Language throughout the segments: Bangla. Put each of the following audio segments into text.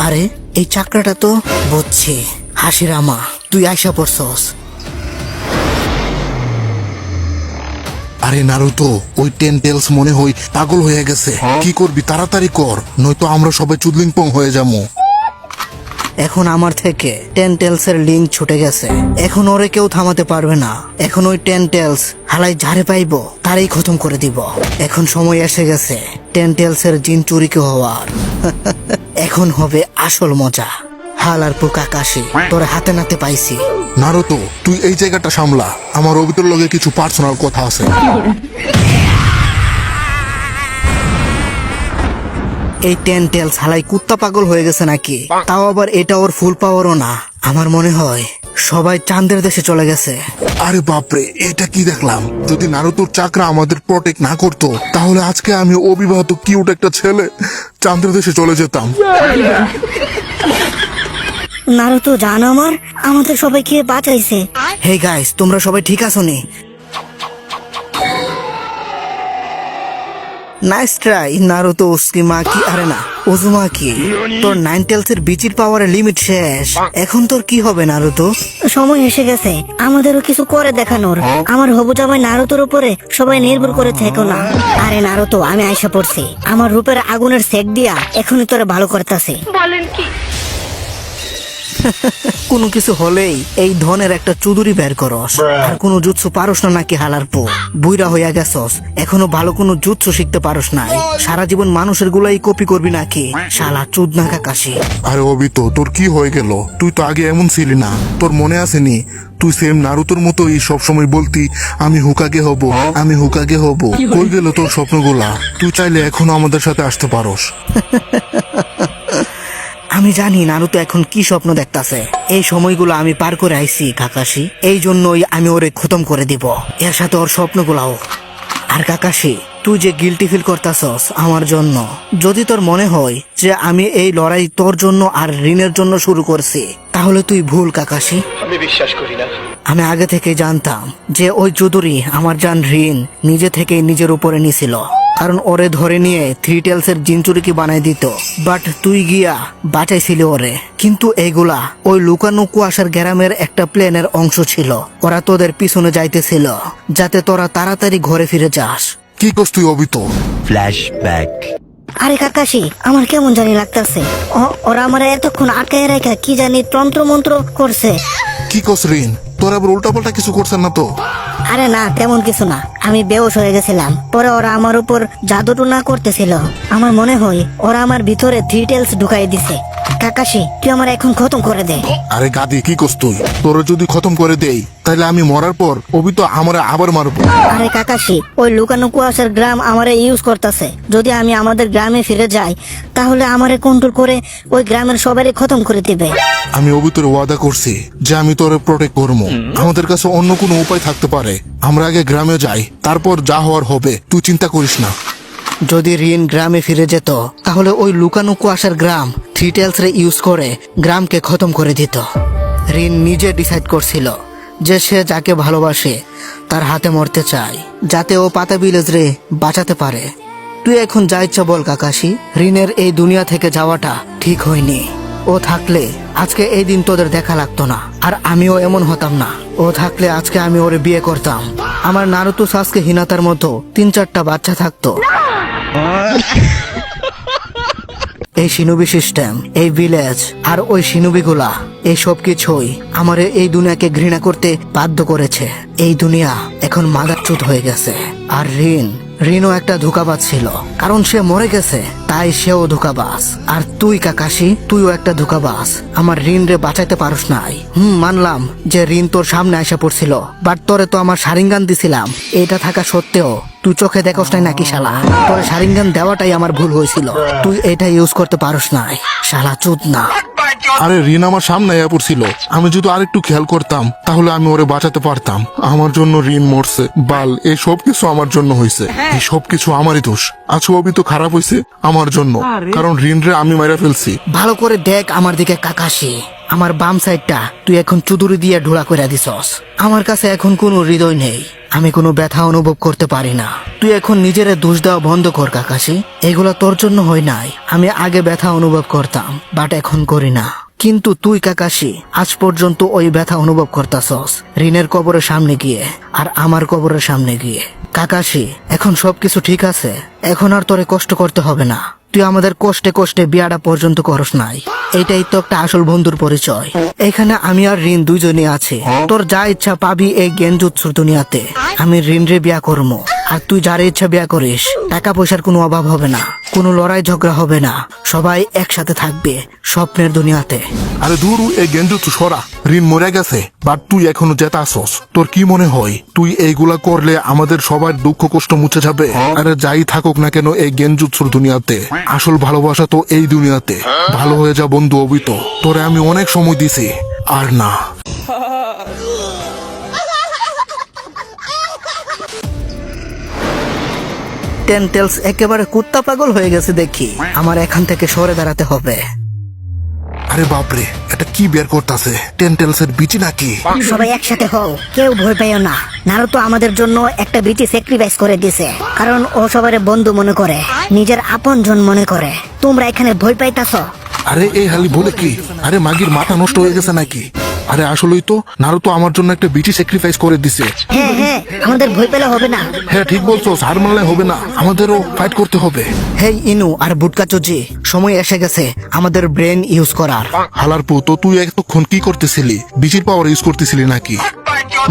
আরে এই চাকরাটা তো বুঝছি। হাসিরামা, তুই আইসা পড়ছস। আরে নারুতো, ওই টেলস মনে হয় পাগল হয়ে গেছে। কি করবি, তাড়াতাড়ি কর, নয়তো আমরা সবাই চুদলিংপং হয়ে যাবো। এখন আমার থেকে টেলসের লিঙ্ক ছুটে গেছে। এখন ওরে কেউ থামাতে পারবে না। এখন ওই টেলস হালাই ঝাড়ে পাইবো, তারই খতম করে দিব। এখন সময় এসে গেছে টেলসের জিন চুরিকে হওয়ার। এখন হবে আসল মজা। হাল আর পোকা কাশি তোর হাতে নাতে পাইছি। নারুতো, তুই এই জায়গাটা সামলা, আমার অভিতর লগে কিছু পার্সোনাল কথা আছে। এই টেলস হালাই কুত্তা পাগল হয়ে গেছে নাকি? তাও আবার এটা ওর ফুল পাওয়ারও না। আমার মনে হয় সবাই চাঁদের দেশে চলে গেছে। আরে বাপরে, এটা কি দেখলাম! যদি নারুতোর চাকরা আমাদের প্রোটেক্ট না করতো, তাহলে আজকে আমি অবিবাহিত কিউট একটা ছেলে চাঁদের দেশে চলে যেতাম। নারুতো জান আমাদের সবাইকে বাঁচাইছে। হে গাইস, তোমরা সবাই ঠিক আছো নি? নাইস ট্রাই নারুতো উস্কিমাকি। আরে না, উজুমাকি। তোর টেলসের বিচির পাওয়ারের লিমিট শেষ। এখন তোর কি হবে নারুতো? সময় এসে গেছে আমাদেরও কিছু করে দেখানোর। আমার হবু জামাই নারুতোর উপরে সবাই নির্ভর করে থেকো না। আরে নারুতো, আমি আইসা পড়ছি। আমার রূপের আগুনের সেক দিয়া এখনই তোরে ভালো করতেছে। কোনো কিছু হলেই এই ধনের একটা চুদুরি বের করস। আর কোনো জুৎসু পারস না নাকি হালার পো? বুইরা হইয়া গেছস, এখনো ভালো কোনো জুৎসু শিখতে পারস নাই। সারা জীবন মানুষের গুলাই কপি করবি নাকি? শালা চুদনা কাকাশি। আরে অবিতো, তোর কি হয়ে গেল? তুই তো আগে এমন ছিলি না, তোর মনে আসেনি? তুই সেম নারুতোর মতোই সবসময় বলতি আমি হুকাগে হব, আমি হুকাগে হব। কই গেল তোর স্বপ্নগুলা? তুই চাইলে এখনো আমাদের সাথে আসতে পারস। আমি জানি নারুতো এখন কি স্বপ্ন দেখতাছে। এই সময়গুলো আমি পার করে আইছি কাকাশি, এই জন্যই আমি ওরে খতম করে দিব, এর সাথে ওর স্বপ্নগুলাও। আর কাকাশি, তুই যে গিল্টি ফিল করতাছস আমার জন্য, যদি তোর মনে হয় যে আমি এই লড়াই তোর জন্য আর ঋণের জন্য শুরু করছি, তাহলে তুই ভুল কাকাশি। আমি বিশ্বাস করি না। আমি আগে থেকে জানতাম যে ওই চৌধুরী আমার জান ঋণ নিজে থেকেই নিজের উপরে নিছিল, কারণ ওরে ধরে নিয়ে টেলসের জিনচুরিকে বানাই দিত। বাট তুই গিয়া বাঁচাইছিলি ওরে। কিন্তু এইগুলা ওই লুকানো কুয়াশার গ্রামের একটা প্লেনের অংশ ছিল। ওরা তোদের পিছনে যাইতেছিল যাতে তোরা তাড়াতাড়ি ঘরে ফিরে যাস। কি করছ তুই অবিতো? ফ্ল্যাশব্যাক। আরে কাকাশি, আমার কেমন জানি লাগতেছে। ওরা আমার এতক্ষণ আটকায় রেখা কি জানি তন্ত্র মন্ত্র করছে। কি করছ রিন? তোর আবার উল্টাপাল্টা কিছু করছেন না তো? আরে না, তেমন কিছু না। আমি বেহুশ হয়ে গেছিলাম, পরে ওরা আমার উপর জাদুটুনা করতেছিল। আমার মনে হয় ওরা আমার ভিতরে টেলস ঢুকাই দিছে। কাকাশি, তুই আমার এখন খতম করে দে। আরে গাদি, কি করছ তুই? তোরা যদি খতম করে দেই, তাহলে আমি মরার পর অবিতো আমারে আবার মারবো। আরে কাকাশি, ওই লুকানো কুয়াশার গ্রাম আমারে ইউজ করতেছে। যদি আমি আমাদের গ্রামে ফিরে যাই, তাহলে আমারে কন্ট্রোল করে ওই গ্রামের সবারই খতম করে দিবে। আমি অবিতর ওয়াদা করছি যে আমি তোরে প্রোটেক্ট করবো। আমাদের কাছে অন্য কোনো উপায় থাকতে পারে। আমরা আগে গ্রামে যাই, তারপর যা হওয়ার হবে, তুই চিন্তা করিস না। যদি রিন গ্রামে ফিরে যেত, তাহলে ওই লুকানো কুয়াশার গ্রাম টেলস রে ইউজ করে গ্রামকে খতম করে দিত। রিন নিজে ডিসাইড করছিল যে সে যাকে ভালোবাসে তার হাতে মরতে চায়, যাতে ও পাতা ভিলেজ রে বাঁচাতে পারে। তুই এখন যা ইচ্ছা বল কাকাশি, রিনের এই দুনিয়া থেকে যাওয়াটা ঠিক হয়নি। ও থাকলে আজকে এই দিন তোদের দেখা লাগতো না, আর আমিও এমন হতাম না। ও থাকলে আজকে আমি ওরে বিয়ে করতাম। আমার নারুতো সাসকে হিনাতার মতো 3-4টা বাচ্চা থাকতো। এই শিনুবি সিস্টেম, এই ভিলেজ আর ওই শিনুবিগুলা, এই সব কিছুই আমার এই দুনিয়াকে ঘৃণা করতে বাধ্য করেছে। এই দুনিয়া এখন মাদারচুত হয়ে গেছে। আর ঋণও একটা ধোঁকাবাজ ছিল, কারণ সে মরে গেছে তাই সেও ধোঁকাবাজ। আর তুই কাকাশি, তুইও একটা ধোঁকাবাজ। আমার ঋণ রে বাঁচাইতে পারস নাই। মানলাম যে ঋণ তোর সামনে আসা পড়ছিল, বাট তোরে তো আমার শারিঙ্গান দিছিলাম। এটা থাকা সত্ত্বেও তুই চোখে দেখোস নাই নাকি শালা? তোর শারিঙ্গান দেওয়াটাই আমার ভুল হয়েছিল। তুই এটা ইউজ করতে পারস নাই, শালা চুদ না। আরে রিন আমার সামনে আয়া পড়ছিল, আমি যদি আরেকটু খেয়াল করতাম তাহলে আমি ওরে বাঁচাতে পারতাম। আমার জন্য রিন মরছে। বাল, এই সব কিছু আমার জন্য হয়েছে। এই সব কিছু আমারই দোষ। আজকে অবি তো খারাপ হয়েছে আমার জন্য, কারণ রিন রে আমি মাইরা ফেলছি। ভালো করে দেখ আমার দিকে কাকাশি, আমার বাম সাইডটা তুই এখন চুদুরি দিয়ে ঢোলা করে দিছস। আমার কাছে এখন কোনো হৃদয় নেই। আমি কোনো ব্যথা অনুভব করতে পারি না। তুই এখন নিজের দোষ দেওয়া বন্ধ কর কাকাশি। এগুলা তোর জন্য হয় নাই। আমি আগে ব্যথা অনুভব করতাম, বাট এখন করি না। কিন্তু তুই কাকাশি আজ পর্যন্ত ওই ব্যথা অনুভব করতাছস রিনের কবরের সামনে গিয়ে আর আমার কবরের সামনে গিয়ে। কাকাশি এখন সবকিছু ঠিক আছে, এখন আর তোরে কষ্ট করতে হবে না। তুই আমাদের কষ্টে কষ্টে বিয়াটা পর্যন্ত করস নাই, এইটাই তো একটা আসল বন্ধুর পরিচয়। এখানে আমি আর রিন দুইজনই আছে। তোর যা ইচ্ছা পাবি এই গেঞ্জুৎসুর দুনিয়াতে। আমি রিন রে বিয়া করবো, আর তুই যার ইচ্ছা বিয়া করিস। টাকা পয়সার কোনো অভাব হবে না, কোনো লড়াই ঝগড়া হবে না, সবাই একসাথে থাকবে স্বপ্নের দুনিয়াতে। আরে দূর, এই গেঞ্জুৎসু সরা। ঋণ মরে গেছে, বাট তুই এখনো যেতে আসস। তোর কি মনে হয় তুই এইগুলা করলে আমাদের সবার দুঃখ কষ্ট মুছে যাবে? আরে যাই থাকুক না কেন এই গেঞ্জুৎসুর দুনিয়াতে আসল ভালোবাসা তো এই দুনিয়াতে। ভালো হয়ে যা বন্ধু অবিত, তোরে আমি অনেক সময় দিছি, আর না। টেনটেলস একেবারে কুত্তা পাগল হয়ে গেছে দেখি। আমার এখান থেকে সরে দাঁড়াতে হবে। আরে বাপরে, এটা কি বের করতেছে? টেনটেলসের বিচি নাকি? সবাই একসাথে হও, কেউ ভয় পাইও না। নারুতো আমাদের জন্য একটা বিচি স্যাক্রিফাইস করে দিছে, কারণ ও সবার বন্ধু মনে করে, নিজের আপনজন মনে করে। তোমরা এখানে ভয় পাইতাছো? আরে এই হালি বলে কি? আরে মাগির মাথা নষ্ট হয়ে গেছে নাকি? আরে আসলেই তো নারুতো আমার জন্য একটা বিচি স্যাক্রিফাইস করে দিছে। হ্যাঁ হ্যাঁ, আমাদের ভয় পেলে হবে না। হ্যাঁ ঠিক বলছো, হার মানলে হবে না, আমাদেরও ফাইট করতে হবে। হেই ইনু আর বুটকা চুজি, সময় এসে গেছে আমাদের ব্রেন ইউজ করার। হালার পু, তো তুই এতক্ষণ কি করতেছিলি? বিচির পাওয়ার ইউজ করতেছিলি নাকি?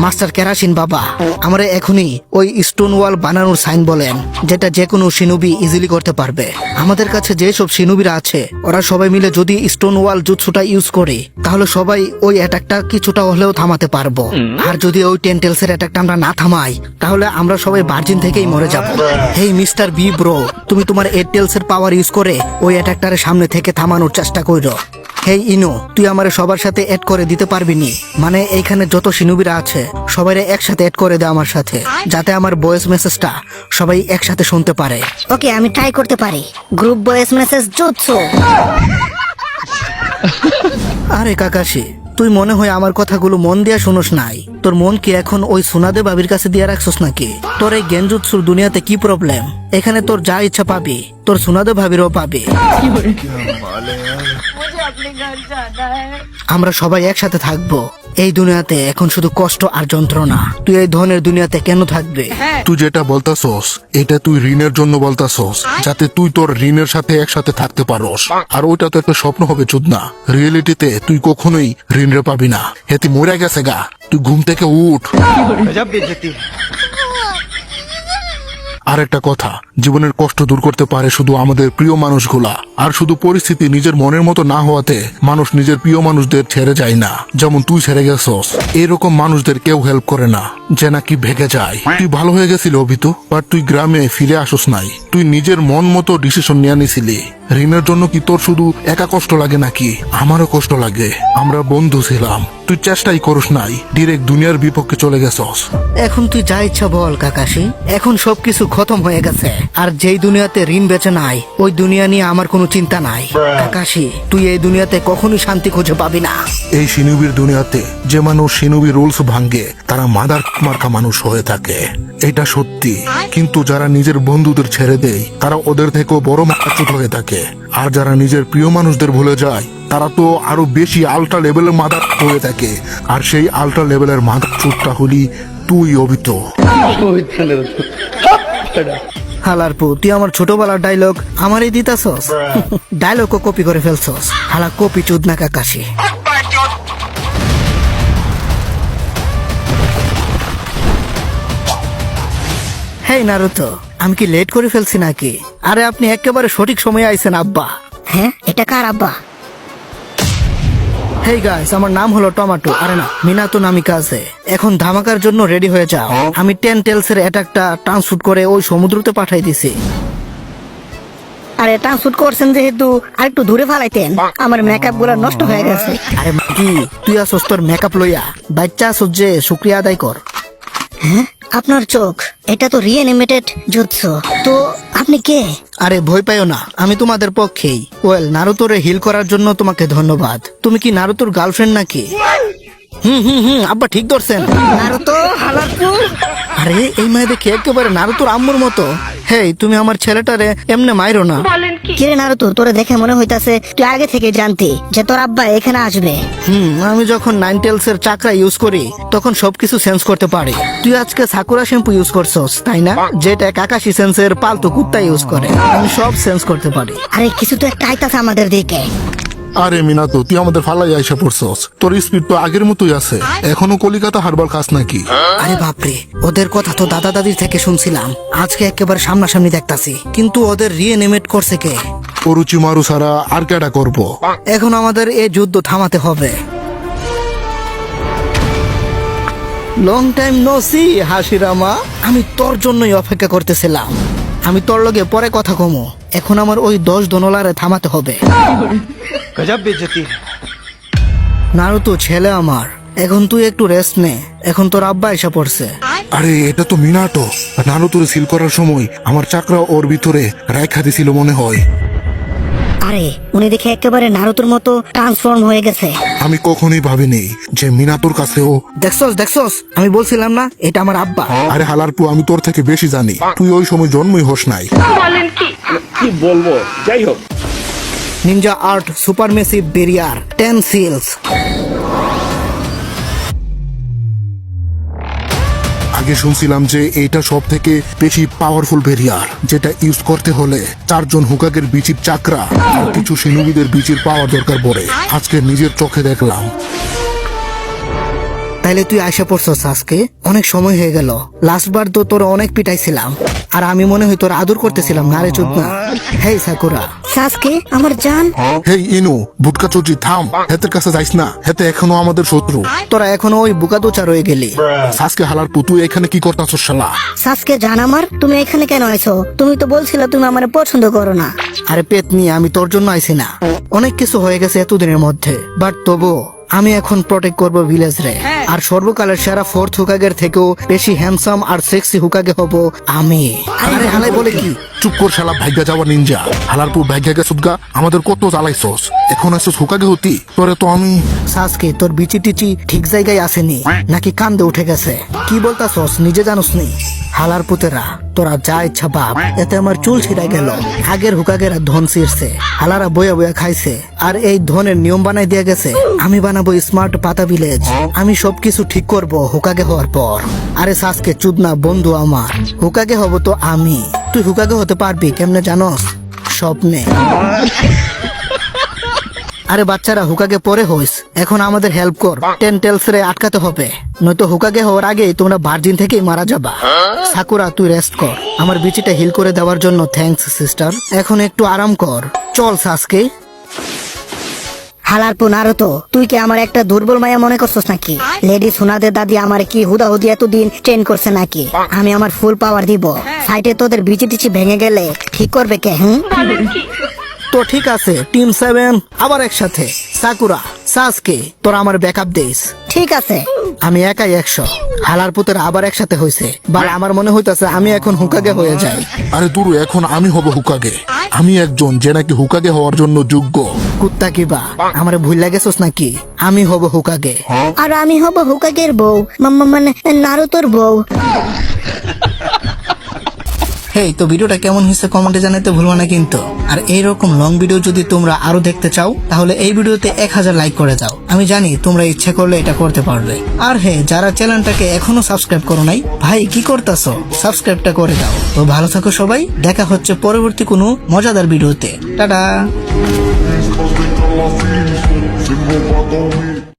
মাস্টার কেরাসিন বাবা, আমরা এখনই ওই স্টোন ওয়াল বানানোর সাইন বলেন, যেটা যে কোনো শিনুবি ইজিলি করতে পারবে। আমাদের কাছে যেসব শিনুবিরা আছে ওরা সবাই মিলে যদি স্টোন ওয়াল জুৎসুটা ইউজ করে, তাহলে সবাই ওই অ্যাটাকটা কিছুটা হলেও থামাতে পারবো। আর যদি ওই টেনটেলসের অ্যাটাকটা আমরা না থামাই, তাহলে আমরা সবাই ভার্জিন থেকেই মরে যাব। হেই মিস্টার বি ব্রো, তুমি তোমার এয়ারটেলসের পাওয়ার ইউজ করে ওই অ্যাটাকটারে সামনে থেকে থামানোর চেষ্টা করো। হেই ইনো, তুই আমারে সবার সাথে এড করে দিতে পারবি নি? মানে এইখানে যত শিনুবিরা আছে সবাই একসাথে এড করে দে আমার সাথে, যাতে আমার ভয়েস মেসেজটা সবাই একসাথে শুনতে পারে। ওকে, আমি ট্রাই করতে পারি। Group voice message jutsu. আরে কাকাশি, তুই মনে হয় আমার কথাগুলো মন দিয়া শুনোস নাই। তোর মন কি এখন ওই সোনাদে বাবির কাছে দিয়ে রাখছস নাকি? তোর এই গেঞ্জুৎসুর দুনিয়াতে কি প্রবলেম? এখানে তোর যা ইচ্ছা পাবি, তোর সোনাদে ভাবিরও পাবি। আমরা সবাই একসাথে থাকবো। এই দুনিয়াতে এখন শুধু কষ্ট আর যন্ত্রণা। তুই এই ধনের দুনিয়াতে কেন থাকবে? তুই যেটা বলতাছস এটা তুই ঋণের জন্য বলতাছস, যাতে তুই তোর ঋণের সাথে একসাথে থাকতে পারস। আর ওইটা তো একটা স্বপ্ন হবে চুদনা। রিয়েলিটিতে তুই কখনোই ঋণ রে পাবি না। হেতি মরে গেছে গা, তুই ঘুম থেকে উঠ। আর একটা কথা, জীবনের কষ্ট দূর করতে পারে শুধু আমাদের প্রিয় মানুষগুলা। আর শুধু পরিস্থিতি নিজের মনের মতো না হওয়াতে মানুষ নিজের প্রিয় মানুষদের ছেড়ে যায় না। যেমন তুই ছেড়ে গেছস, এরকম মানুষদের কেউ হেল্প করে না, যে নাকি ভেগে যায়। তুই ভালো হয়ে গেছিল অভিত, বাট তুই গ্রামে ফিরে আসস নাই। তুই নিজের মন মতো ডিসিশন নিয়ে নিছিলি। ঋণের জন্য কি তোর শুধু একা কষ্ট লাগে নাকি? আমারও কষ্ট লাগে। আমরা বন্ধু ছিলাম, তুই চেষ্টাই করস নাই, ডিরেক্ট দুনিয়ার বিপক্ষে চলে গেছস। এখন তুই যা ইচ্ছা বল কাকাশি, এখন সবকিছু খতম হয়ে গেছে। আর যেই দুনিয়াতে ঋণ বেঁচে নাই, ওই দুনিয়া নিয়ে আমার কোনো চিন্তা নাই। কাকাশি, তুই এই দুনিয়াতে কখনোই শান্তি খুঁজে পাবি না। এই শিনুবির দুনিয়াতে যে মানুষ শিনুবি রুলস ভাঙ্গে তারা মাদার মার্কা মানুষ হয়ে থাকে, এটা সত্যি। কিন্তু যারা নিজের বন্ধুদের ছেড়ে দেয় তারা ওদের থেকেও বড় মাথাচুত হয়ে থাকে। আর যারা নিজের প্রিয় মানুষদের ভুলে যায় তারা তো আরো বেশি আল্ট্রা লেভেলের মাদার হয়ে থাকে। আর সেই আল্ট্রা লেভেলের মাদার চুতটা হলি তুই অবিত। হালারপু, তুই আমার ছোটবেলার ডায়লগ আমারই দিতাছস? ডায়লগও কপি করে ফেলছস। হালা কপি চুদনা কাকাশি। হেই নারুতো, আমি কি লেট করে ফেলছি নাকি? আরে আপনি একেবারে সঠিক সময়ে আইছেন আব্বা। হ্যাঁ, এটা কার আব্বা? হেই গাইস, আমার নাম হলো টমাটো। আরে না, মিনাতো নামিকাজে। এখন ধামাকার জন্য রেডি হয়ে যাও। আমি টেনটেলসের অ্যাটাকটা ট্রান্সফুট করে ওই সমুদ্রতে পাঠাই দিছি। আরে ট্রান্সফুট করছেন যেহেতু আরেকটু দূরে ফালাইতেন, আমার মেকআপ গুলা নষ্ট হয়ে গেছে। আরে কি তুই আসস তোর মেকআপ লইয়া? বাচ্চা আসস যে, শুক্রিয়া আদায় কর। হ্যাঁ, আপনার চোখ, এটা তো রিঅ্যানিমেটেড জুৎসু। তো আপনি কে? আরে ভয় পাইও না, আমি তোমাদের পক্ষেই। ওয়েল, নারুতোরে হিল করার জন্য তোমাকে ধন্যবাদ। তুমি কি নারুতোর গার্লফ্রেন্ড নাকি? হুম, আব্বা ঠিক ধরছেন। নারুতো, হালারপু। আরে এই মেয়ে দেখে একেবারে নারুতোর আম্মুর মতো। হেই, তুমি আমার ছেলেটারে এমনে মাইরো না। কিরে নারুতো, তোরে দেখে মনে হইতাছে তুই আগে থেকে জানতি যে তোর আব্বা এখানে আসবে। আমি যখন 9 টেলস এর চাকরা ইউজ করি তখন সবকিছু সেন্স করতে পারি। তুই আজকে সাকুরা শ্যাম্পু ইউজ করছস তাই না, যেটা কাকাশি সেন্সের পালতু কুত্তা ইউজ করে। আমি সব সেন্স করতে পারি। আরে কিছু তো একটা আইতাছে আমাদের দিকে। আরে মিনাতো, তুই আমাদের ফালাই আইসা পড়ছস। তোর স্পিড তো আগের মতোই আছে। এখনো কলিকাতা হারবাল খাস নাকি? আরে বাপরে, ওদের কথা তো দাদা দাদির থেকে শুনছিলাম, আজকে একেবারে সামনাসামনি দেখতাছি। কিন্তু ওদের রিএনিমেট করছে কে? অরুচি মারু ছাড়া আর কেডা করবো? এখন আমাদের এই যুদ্ধ থামাতে হবে। Long time no see Hashirama, আমি তোর জন্যই অপেক্ষা করতেছিলাম। আমি তোর লগে পরে কথা কমো, এখন আমার ওই 10 দনলারে থামাতে হবে। गजब बेइज्जती है। নারুতো ছেলে আমার, এখন তুই একটু রেস্ট নে, এখন তোর আব্বা এসে পড়ছে। আরে এটা তো মিনাটো। নারুতোরে সিল করার সময় আমার চাকরা ওর ভিতরে রাইখা দিছিল মনে হয়। আরে উনি দেখে একেবারে নারুতোর মতো ট্রান্সফর্ম হয়ে গেছে। আমি কখনোই ভাবিনি যে মিনাতোর কাছেও। দেখছস, আমি বলছিলাম না এটা আমার আব্বা। আরে হালারপু, আমি তোর থেকে বেশি জানি। তুই ওই সময় জন্মই হোস নাই। কি বলবো, যাই হোক। Ninja art supermassive barrier 10 seals. আগে শুনছিলাম যে এটা সব থেকে বেশি পাওয়ারফুল বেরিয়ার, যেটা ইউজ করতে হলে 4 জন হুকাগের বিচির চাকরা আর কিছু সিনুবিদের বিচির পাওয়ার দরকার পড়ে। আজকে নিজের চোখে দেখলাম। তাইলে তুই আশা পড়ছস আজকে? অনেক সময় হয়ে গেল। লাস্ট বার তো তোর অনেক পিটাইছিলাম, আর আমি মনে হয় তোর আদর করতেছিলাম না রে চুদনা। হেই সাকুরা। সাসকে আমার জান। হেই ইনু, বুটকা চুজি থাম। হেতের কাছে যাইস না, হেতে এখনো আমাদের শত্রু। তোরা এখনো ওই বুকাদোচা রয়ে গেলি। সাসকে হালারপু, তুই এখানে কি করতাছস শালা? সাসকে জান আমার, তুমি এখানে কেন আইছো? তুমি তো বলছিলে তুমি আমার পছন্দ করো না। আরে পেতনি, আমি তোর জন্য আইছি না। অনেক কিছু হয়ে গেছে এতদিনের মধ্যে, বাট তবু আমি এখন প্রটেক্ট করব ভিলেজ রে। আর সর্বকালের সেরা 4th হুকাগের থেকেও বেশি হ্যান্ডসাম আর সেক্সি হুকাগে হব আমি। আরে হালাই বলে কি? চুপ কর শালা ভাগ্যা যাওয়া নিনজা। হালারপু ভাগ্যা গেছুদগা, আমাদের কত জ্বালাইছস। এখন আসছস হুকাগে হতি? তোরে তো আমি। সাসকে, তোর বিচি টিচি ঠিক জায়গায় আসেনি নাকি কান্দে উঠে গেছে? কি বলতাছস নিজে জানোস নি? হালার পুতেরা, তোরা যা ইচ্ছা বাপ, এতে আমার চুল ছিঁড়া গেল। আগের হুকাগেরা ধন ছিঁড়ছে, হালারা বয়া বয়া খাইছে, আর এই ধনের নিয়ম বানাই দিয়ে গেছে আমি বানাবো স্মার্ট পাতা ভিলেজ। আমি সবকিছু ঠিক করব হুকাগে হওয়ার পর। আরে সাসকে চুদনা বন্ধু আমার, হুকাগে হব তো আমি। তুই হুকাগে হতে পারবি কেমনে জানোস? স্বপ্নে। আরে বাচ্চারা, হুকাগে পরে হইস, এখন আমাদের হেল্প কর। 10 টেলস রে আটকাতে হবে, নয়তো হুকাগে হওয়ার আগেই তোমরা ভার্জিন থেকেই মারা যাবা। সাকুরা, তুই রেস্ট কর। আমার বিচিটা হিল করে দেওয়ার জন্য থ্যাঙ্কস সিস্টার। এখন একটু আরাম কর। চল সাসকে। হালারপু নারুতো, তুই কি আমার একটা দুর্বল মায়া মনে করছস নাকি? লেডি সোনাদের দাদি আমার কি হুদাহুদি এতদিন ট্রেন করছে নাকি? আমি আমার ফুল পাওয়ার দিব। সাইডে তোদের বিচি টিচি ভেঙে গেলে ঠিক করবে কে? তো ঠিক আছে, টিম 7 আবার একসাথে। সাকুরা, সাসকে, তোরা আমার ব্যাকআপ দিস। ঠিক আছে। আমি একাই 100। হালার পুতেরা আবার একসাথে হইছে। বাল, আমার মনে হইতাছে আমি এখন হুকাগে হয়ে যাই। আরে দুরু, এখন আমি হব হুকাগে। আমি একজন যে নাকি হুকাগে হওয়ার জন্য যোগ্য। কুত্তা কিবা, আমারে ভুল লাগেছস নাকি? আমি হব হুকাগে। আর আমি হব হুকাগের বউ, মানে নারুতোর বউ। হেই, তো ভিডিওটা কেমন হয়েছে কমেন্টে জানাতে ভুলবা না কিন্তু। আর এইরকম লং ভিডিও যদি তোমরা আরো দেখতে চাও তাহলে এই ভিডিওতে 1000 লাইক করে যাও। আমি জানি তোমরা ইচ্ছা করলে এটা করতে পারবে। আর হ্যাঁ, যারা চ্যানেলটাকে এখনো সাবস্ক্রাইব করো নাই, ভাই কি করতেছো? সাবস্ক্রাইবটা করে দাও। তো ভালো থাকো সবাই, দেখা হচ্ছে পরবর্তী কোনো মজাদার ভিডিওতে। টাটা।